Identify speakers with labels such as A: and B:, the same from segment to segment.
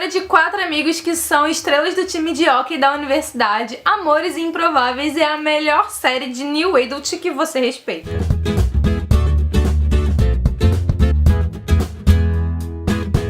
A: história de 4 amigos que são estrelas do time de hóquei da universidade. Amores Improváveis é a melhor série de New Adult que você respeita.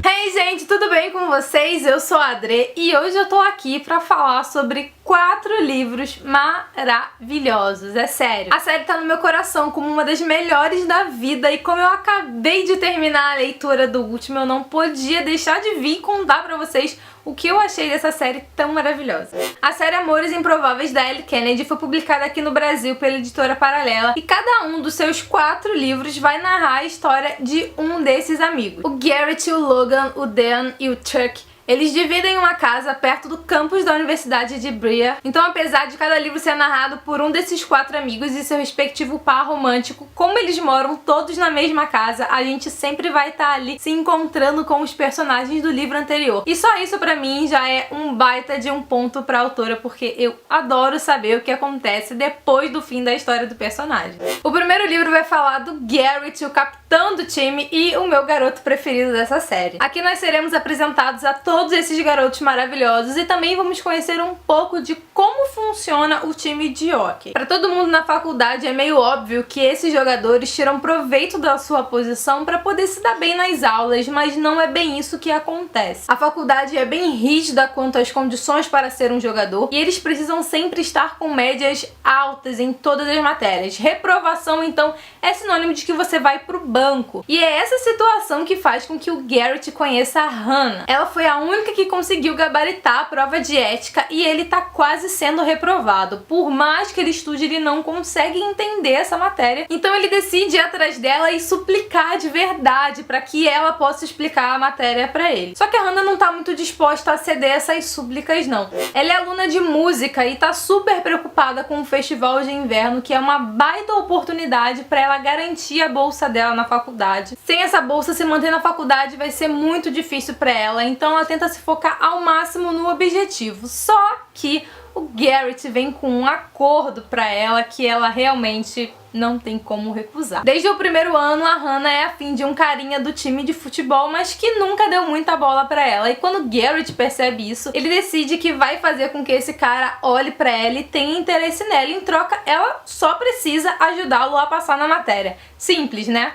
A: Hey gente, tudo bem com vocês? Eu sou a Adrê e hoje eu tô aqui pra falar sobre 4 livros maravilhosos, é sério. A série tá no meu coração como uma das melhores da vida e como eu acabei de terminar a leitura do último, eu não podia deixar de vir contar pra vocês o que eu achei dessa série tão maravilhosa. A série Amores Improváveis da Elle Kennedy foi publicada aqui no Brasil pela editora Paralela e cada um dos seus 4 livros vai narrar a história de um desses amigos. O Garrett, o Logan, o Dan e o Chuck, eles dividem uma casa perto do campus da Universidade de Brea. Então, apesar de cada livro ser narrado por um desses 4 amigos e seu respectivo par romântico, como eles moram todos na mesma casa, a gente sempre vai estar ali se encontrando com os personagens do livro anterior. E só isso pra mim já é um baita de um ponto pra autora, porque eu adoro saber o que acontece depois do fim da história do personagem. O primeiro livro vai falar do Garrett, o capitão do time e o meu garoto preferido dessa série. Aqui nós seremos apresentados a todos esses garotos maravilhosos e também vamos conhecer um pouco de como funciona o time de hóquei. Para todo mundo na faculdade é meio óbvio que esses jogadores tiram proveito da sua posição para poder se dar bem nas aulas, mas não é bem isso que acontece. A faculdade é bem rígida quanto às condições para ser um jogador e eles precisam sempre estar com médias altas em todas as matérias. Reprovação, então, é sinônimo de que você vai pro banco. E é essa situação que faz com que o Garrett conheça a Hannah. Ela foi a única que conseguiu gabaritar a prova de ética e ele tá quase sendo reprovado. Por mais que ele estude, ele não consegue entender essa matéria. Então ele decide ir atrás dela e suplicar de verdade para que ela possa explicar a matéria pra ele. Só que a Hannah não tá muito disposta a ceder essas súplicas, não. Ela é aluna de música e tá super preocupada com o festival de inverno, que é uma baita oportunidade para ela garantir a bolsa dela na faculdade. Sem essa bolsa, se manter na faculdade vai ser muito difícil para ela, então ela tenta se focar ao máximo no objetivo. Só que o Garrett vem com um acordo pra ela que ela realmente não tem como recusar. Desde o primeiro ano, a Hannah é afim de um carinha do time de futebol, mas que nunca deu muita bola pra ela. E quando o Garrett percebe isso, ele decide que vai fazer com que esse cara olhe pra ela e tenha interesse nela. Em troca, ela só precisa ajudá-lo a passar na matéria. Simples, né?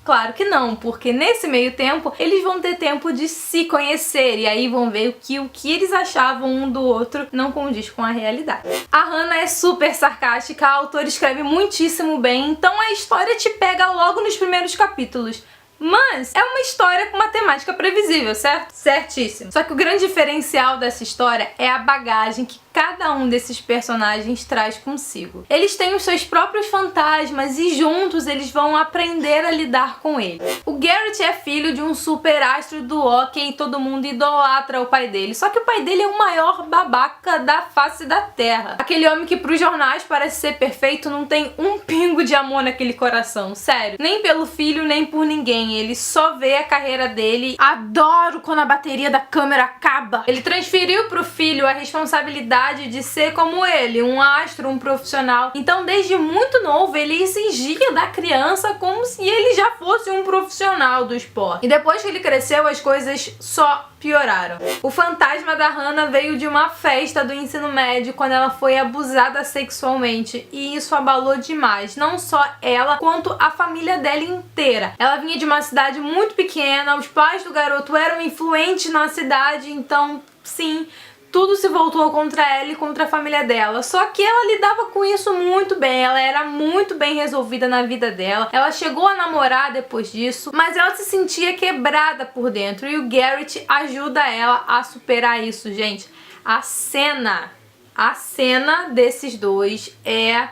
A: Claro que não, porque nesse meio tempo eles vão ter tempo de se conhecer e aí vão ver o que eles achavam um do outro não condiz com a realidade. A Hannah é super sarcástica, a autora escreve muitíssimo bem, então a história te pega logo nos primeiros capítulos. Mas é uma história com uma temática previsível, certo? Certíssimo. Só que o grande diferencial dessa história é a bagagem que cada um desses personagens traz consigo. Eles têm os seus próprios fantasmas e juntos eles vão aprender a lidar com ele. O Garrett é filho de um super astro do hóquei e todo mundo idolatra o pai dele. Só que o pai dele é o maior babaca da face da terra. Aquele homem que pros jornais parece ser perfeito, não tem um pingo de amor naquele coração, sério. Nem pelo filho, nem por ninguém. Ele só vê a carreira dele. Adoro quando a bateria da câmera acaba. Ele transferiu pro filho a responsabilidade de ser como ele, um astro, um profissional. Então, desde muito novo, ele exigia da criança como se ele já fosse um profissional do esporte. E depois que ele cresceu, as coisas só pioraram. O fantasma da Hannah veio de uma festa do ensino médio quando ela foi abusada sexualmente e isso abalou demais, não só ela, quanto a família dela inteira. Ela vinha de uma cidade muito pequena, os pais do garoto eram influentes na cidade, então sim, tudo se voltou contra ela e contra a família dela. Só que ela lidava com isso muito bem, ela era muito bem resolvida na vida dela. Ela chegou a namorar depois disso, mas ela se sentia quebrada por dentro e o Garrett ajuda ela a superar isso, gente. A cena desses dois é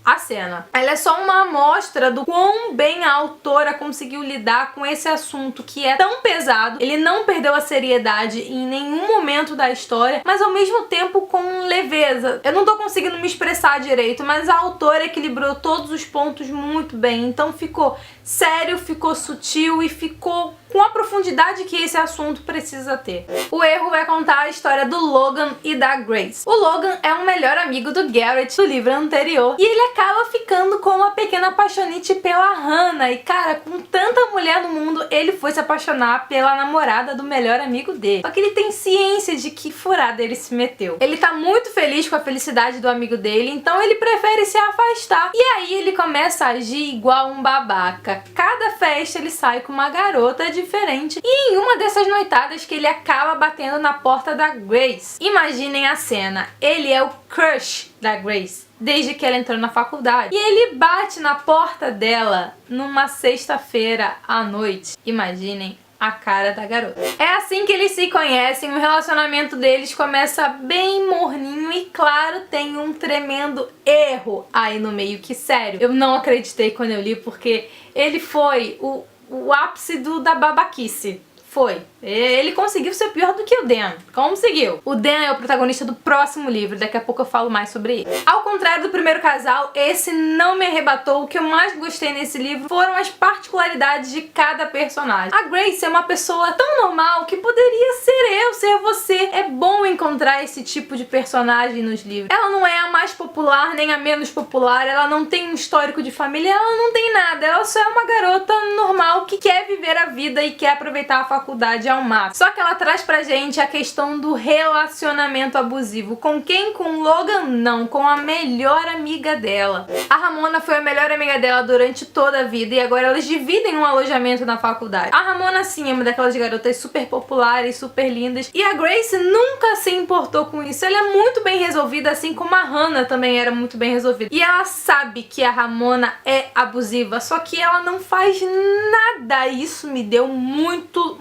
A: a cena. Ela é só uma amostra do quão bem a autora conseguiu lidar com esse assunto que é tão pesado. Ele não perdeu a seriedade em nenhum momento da história, mas ao mesmo tempo com leveza. Eu não tô conseguindo me expressar direito, mas a autora equilibrou todos os pontos muito bem, então ficou sério, ficou sutil e ficou com a profundidade que esse assunto precisa ter. O erro vai contar a história do Logan e da Grace. O Logan é um melhor amigo do Garrett do livro anterior e ele acaba ficando com uma pequena apaixonite pela Hannah. E cara, com tanta mulher no mundo, ele foi se apaixonar pela namorada do melhor amigo dele. Só que ele tem ciência de que furada ele se meteu. Ele tá muito feliz com a felicidade do amigo dele, então ele prefere se afastar. E aí ele começa a agir igual um babaca. Cada festa ele sai com uma garota diferente e em uma dessas noitadas que ele acaba batendo na porta da Grace. Imaginem a cena, ele é o crush da Grace desde que ela entrou na faculdade e ele bate na porta dela numa sexta-feira à noite. Imaginem a cara da garota. É assim que eles se conhecem, o relacionamento deles começa bem morninho e claro, tem um tremendo erro aí no meio, que sério, eu não acreditei quando eu li, porque ele foi o ápice da babaquice. Foi. Ele conseguiu ser pior do que o Dan. Conseguiu. O Dan é o protagonista do próximo livro, daqui a pouco eu falo mais sobre ele. Ao contrário do primeiro casal, esse não me arrebatou. O que eu mais gostei nesse livro foram as particularidades de cada personagem. A Grace é uma pessoa tão normal que poderia ser eu, ser você. É bom encontrar esse tipo de personagem nos livros. Ela não é a mais popular nem a menos popular, ela não tem um histórico de família, ela não tem nada. Ela só é uma garota normal que quer viver a vida e quer aproveitar a faculdade ao máximo. Só que ela traz pra gente a questão do relacionamento abusivo. Com quem? Com o Logan? Não, com a melhor amiga dela. A Ramona foi a melhor amiga dela durante toda a vida e agora elas dividem um alojamento na faculdade. A Ramona sim é uma daquelas garotas super populares, super lindas, e a Grace nunca se importou com isso. Ela é muito bem resolvida, assim como a Hannah também era muito bem resolvida. E ela sabe que a Ramona é abusiva, só que ela não faz nada. Isso me deu muito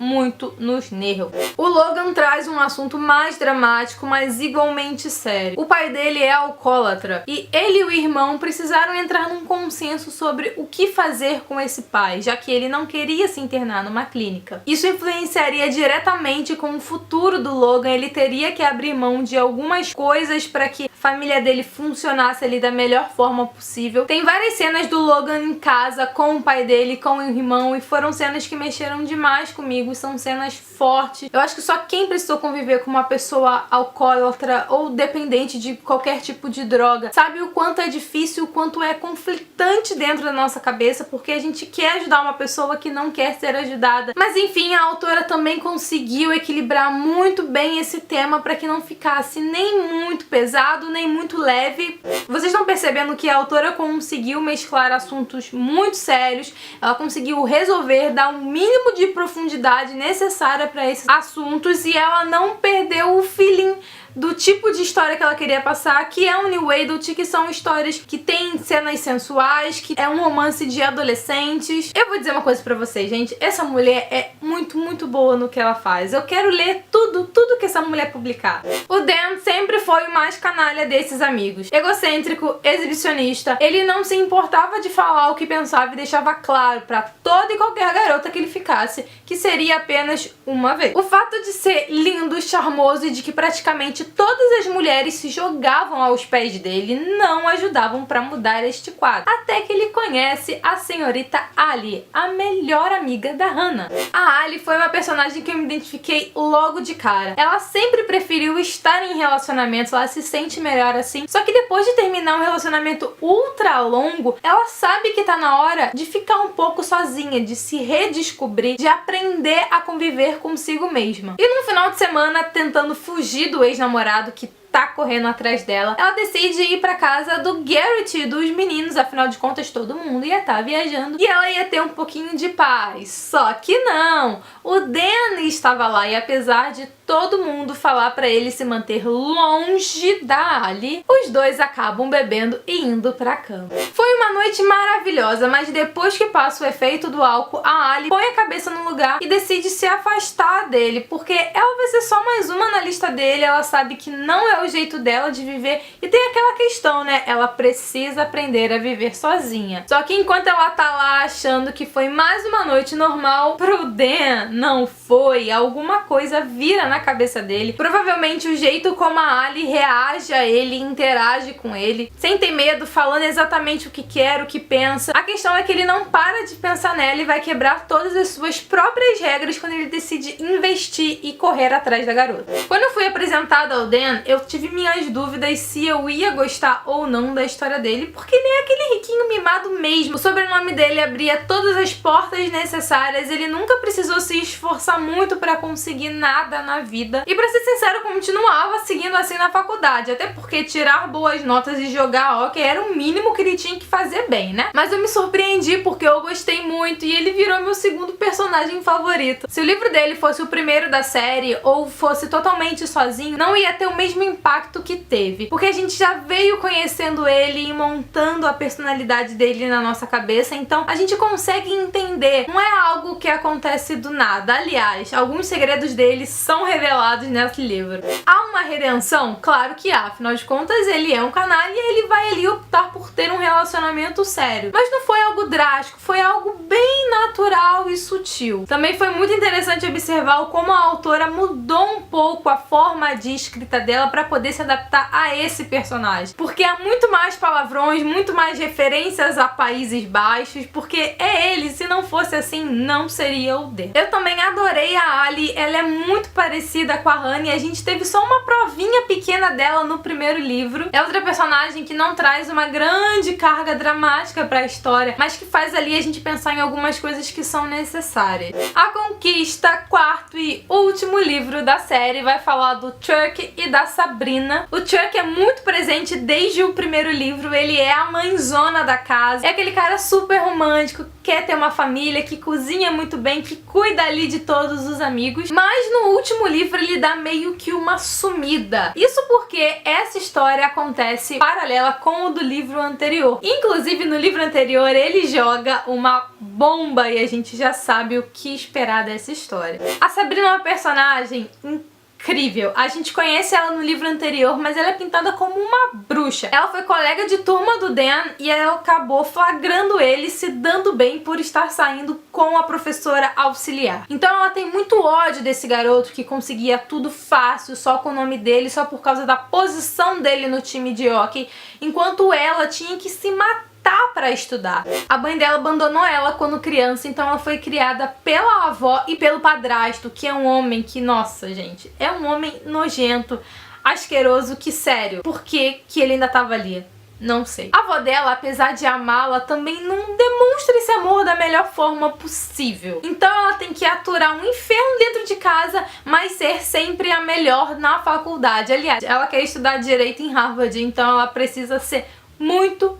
A: nos nervos. O Logan traz um assunto mais dramático, mas igualmente sério. O pai dele é alcoólatra e ele e o irmão precisaram entrar num consenso sobre o que fazer com esse pai, já que ele não queria se internar numa clínica. Isso influenciaria diretamente com o futuro do Logan. Ele teria que abrir mão de algumas coisas para que a família dele funcionasse ali da melhor forma possível. Tem várias cenas do Logan em casa com o pai dele, com o irmão, e foram cenas que mexeram demais comigo. São cenas fortes. Eu acho que só quem precisou conviver com uma pessoa alcoólatra ou dependente de qualquer tipo de droga sabe o quanto é difícil, o quanto é conflitante dentro da nossa cabeça, porque a gente quer ajudar uma pessoa que não quer ser ajudada. Mas enfim, a autora também conseguiu equilibrar muito bem esse tema para que não ficasse nem muito pesado, nem muito leve. Vocês estão percebendo que a autora conseguiu mesclar assuntos muito sérios, ela conseguiu resolver, dar um mínimo de profundidade necessária para esses assuntos e ela não perdeu o feeling do tipo de história que ela queria passar, que é um New Adult, que são histórias que tem cenas sensuais, que é um romance de adolescentes. Eu vou dizer uma coisa pra vocês, gente, essa mulher é muito boa no que ela faz. Eu quero ler tudo que essa mulher publicar. O Dan sempre foi o mais canalha desses amigos. Egocêntrico, exibicionista, ele não se importava de falar o que pensava e deixava claro pra toda e qualquer garota que ele ficasse que seria apenas uma vez. O fato de ser lindo, charmoso e de que praticamente todas as mulheres se jogavam aos pés dele não ajudavam pra mudar este quadro. Até que ele conhece a senhorita Ali, a melhor amiga da Hannah. A Ali foi uma personagem que eu me identifiquei logo de cara. Ela sempre preferiu estar em relacionamentos, ela se sente melhor assim. Só que depois de terminar um relacionamento ultra longo, ela sabe que tá na hora de ficar um pouco sozinha, de se redescobrir, de aprender a conviver consigo mesma. E no final de semana, tentando fugir do ex-namorado que tá correndo atrás dela, ela decide ir pra casa do Garrett e dos meninos, afinal de contas todo mundo ia estar viajando e ela ia ter um pouquinho de paz. Só que não! O Dan estava lá e apesar de todo mundo falar pra ele se manter longe da Ali, os dois acabam bebendo e indo pra cama. Foi uma noite maravilhosa, mas depois que passa o efeito do álcool, a Ali põe a cabeça no lugar e decide se afastar dele, porque ela vai ser só mais uma na lista dele, ela sabe que não é o jeito dela de viver e tem aquela questão, né? Ela precisa aprender a viver sozinha. Só que enquanto ela tá lá achando que foi mais uma noite normal, pro Dan não foi. Alguma coisa vira na cabeça dele. Provavelmente o jeito como a Ali reage a ele, interage com ele, sem ter medo, falando exatamente o que quer, o que pensa. A questão é que ele não para de pensar nela e vai quebrar todas as suas próprias regras quando ele decide investir e correr atrás da garota. Quando eu fui apresentada ao Dan, eu tive minhas dúvidas se eu ia gostar ou não da história dele, porque ele é aquele riquinho mimado mesmo. O sobrenome dele abria todas as portas necessárias, ele nunca precisou se esforçar muito pra conseguir nada na vida. E pra ser sincero, eu continuava seguindo assim na faculdade, até porque tirar boas notas e jogar hóquei era o mínimo que ele tinha que fazer bem, né? Mas eu me surpreendi porque eu gostei muito e ele virou meu segundo personagem favorito. Se o livro dele fosse o primeiro da série ou fosse totalmente sozinho, não ia ter o mesmo impacto que teve, porque a gente já veio conhecendo ele e montando a personalidade dele na nossa cabeça, então a gente consegue entender. Não é algo que acontece do nada. Aliás, alguns segredos dele são revelados nesse livro. Há uma redenção? Claro que há. Afinal de contas, ele é um canalha e ele vai ali optar por ter um relacionamento sério. Mas não foi algo drástico, foi algo bem natural e sutil. Também foi muito interessante observar como a autora mudou um pouco a forma de escrita dela para poder se adaptar a esse personagem. Porque há muito mais palavrões, muito mais referências a Países Baixos, porque é ele, se não fosse assim, não seria o D. Eu também adorei a Ali, ela é muito parecida com a Honey, a gente teve só uma provinha pequena dela no primeiro livro. É outra personagem que não traz uma grande carga dramática pra história, mas que faz ali a gente pensar em algumas coisas que são necessárias. A Conquista, quarto e último livro da série, vai falar do Chuck e da Sabrina. O Chuck é muito presente desde o primeiro livro, ele é a mãezona da casa, é aquele cara super romântico, quer ter uma família, que cozinha muito bem, que cuida ali de todos os amigos, mas no último livro ele dá meio que uma sumida. Isso porque essa história acontece paralela com o do livro anterior. Inclusive no livro anterior ele joga uma bomba e a gente já sabe o que esperar dessa história. A Sabrina é uma personagem incrível. A gente conhece ela no livro anterior, mas ela é pintada como uma bruxa. Ela foi colega de turma do Dan e ela acabou flagrando ele se dando bem por estar saindo com a professora auxiliar. Então ela tem muito ódio desse garoto que conseguia tudo fácil, só com o nome dele, só por causa da posição dele no time de hóquei, enquanto ela tinha que se matar para estudar. A mãe dela abandonou ela quando criança, então ela foi criada pela avó e pelo padrasto, que é um homem que, nossa gente, é um homem nojento, asqueroso, que sério, por que ele ainda tava ali? Não sei. A avó dela, apesar de amá-la, também não demonstra esse amor da melhor forma possível. Então ela tem que aturar um inferno dentro de casa, mas ser sempre a melhor na faculdade. Aliás, ela quer estudar direito em Harvard, então ela precisa ser muito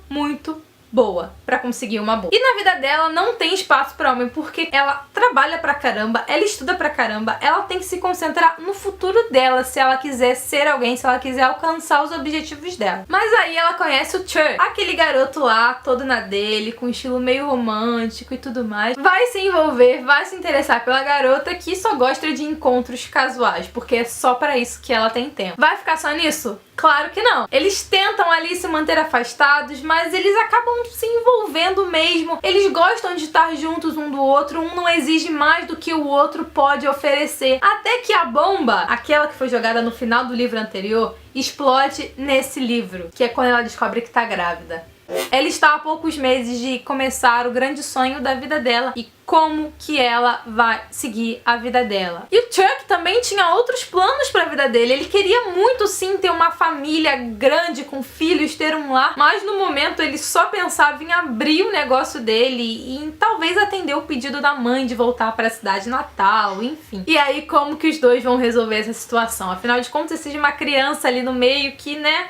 A: boa pra conseguir uma bolsa. E na vida dela não tem espaço pra homem, porque ela trabalha pra caramba, ela estuda pra caramba, ela tem que se concentrar no futuro dela, se ela quiser ser alguém, se ela quiser alcançar os objetivos dela. Mas aí ela conhece o Chuck, aquele garoto lá, todo na dele, com estilo meio romântico e tudo mais. Vai se envolver, vai se interessar pela garota que só gosta de encontros casuais, porque é só pra isso que ela tem tempo. Vai ficar só nisso? Claro que não. Eles tentam ali se manter afastados, mas eles acabam se envolvendo mesmo. Eles gostam de estar juntos um do outro, um não exige mais do que o outro pode oferecer. Até que a bomba, aquela que foi jogada no final do livro anterior, explode nesse livro, que é quando ela descobre que tá grávida. Ela está há poucos meses de começar o grande sonho da vida dela e como que ela vai seguir a vida dela. E o Chuck também tinha outros planos para a vida dele. Ele queria muito sim ter uma família grande com filhos, ter um lar, mas no momento ele só pensava em abrir o negócio dele e em talvez atender o pedido da mãe de voltar para a cidade natal, enfim. E aí como que os dois vão resolver essa situação? Afinal de contas, existe uma criança ali no meio que, né,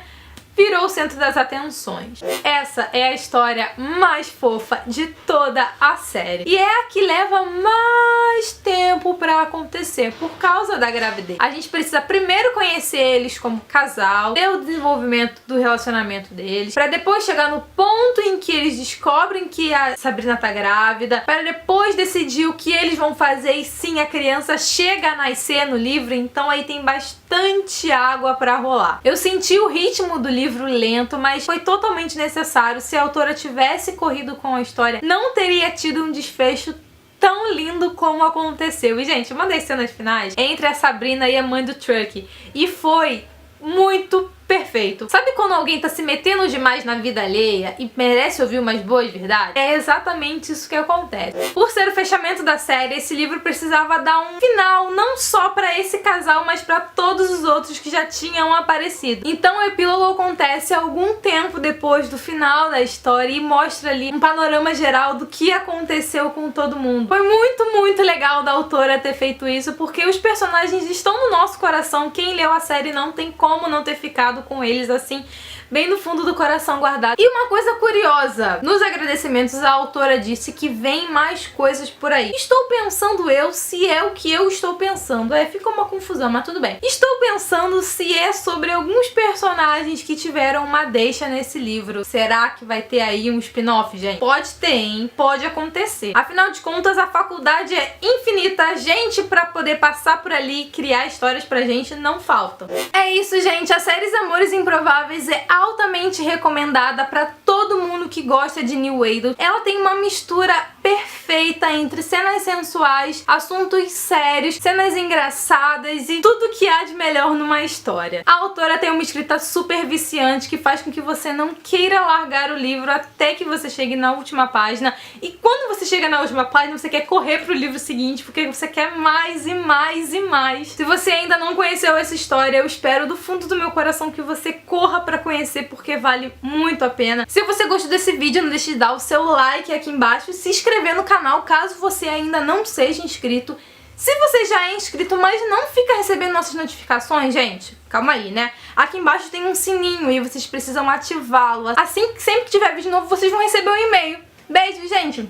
A: virou o centro das atenções. Essa é a história mais fofa de toda a série. E é a que leva mais tempo pra acontecer por causa da gravidez. A gente precisa primeiro conhecer eles como casal, ter o desenvolvimento do relacionamento deles, pra depois chegar no ponto em que eles descobrem que a Sabrina tá grávida, para depois decidir o que eles vão fazer e sim, a criança chega a nascer no livro, então aí tem bastante água pra rolar. Eu senti o ritmo do livro lento, mas foi totalmente necessário. Se a autora tivesse corrido com a história, não teria tido um desfecho tão lindo como aconteceu. E, gente, uma das cenas finais é entre a Sabrina e a mãe do Chuck. E foi muito perfeito. Sabe quando alguém tá se metendo demais na vida alheia e merece ouvir umas boas verdades? É exatamente isso que acontece. Por ser o fechamento da série, esse livro precisava dar um final não só pra esse casal, mas pra todos os outros que já tinham aparecido. Então o epílogo acontece algum tempo depois do final da história e mostra ali um panorama geral do que aconteceu com todo mundo. Foi muito legal da autora ter feito isso, porque os personagens estão no nosso coração. Quem leu a série não tem como não ter ficado com eles assim, bem no fundo do coração guardado. E uma coisa curiosa, nos agradecimentos a autora disse que vem mais coisas por aí. Estou pensando eu se é o que eu estou pensando. Ficou uma confusão, mas tudo bem. Estou pensando se é sobre alguns personagens que tiveram uma deixa nesse livro. Será que vai ter aí um spin-off, gente? Pode ter, hein? Pode acontecer. Afinal de contas, a faculdade é infinita. Gente pra poder passar por ali e criar histórias pra gente não faltam. É isso, gente. A série Amores Improváveis é altamente recomendada pra todo mundo que gosta de New Adult. Ela tem uma mistura perfeita entre cenas sensuais, assuntos sérios, cenas engraçadas e tudo que há de melhor numa história. A autora tem uma escrita super viciante que faz com que você não queira largar o livro até que você chegue na última página. E quando você chega na última página, você quer correr pro livro seguinte, porque você quer mais e mais e mais. Se você ainda não conheceu essa história, eu espero do fundo do meu coração que você corra pra conhecer, porque vale muito a pena. Se você gostou desse vídeo, não deixe de dar o seu like aqui embaixo e se inscrever no canal caso você ainda não seja inscrito. Se você já é inscrito, mas não fica recebendo nossas notificações, gente, calma aí, né? Aqui embaixo tem um sininho e vocês precisam ativá-lo. Assim que sempre que tiver vídeo novo, vocês vão receber um e-mail. Beijo, gente!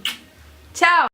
A: Tchau!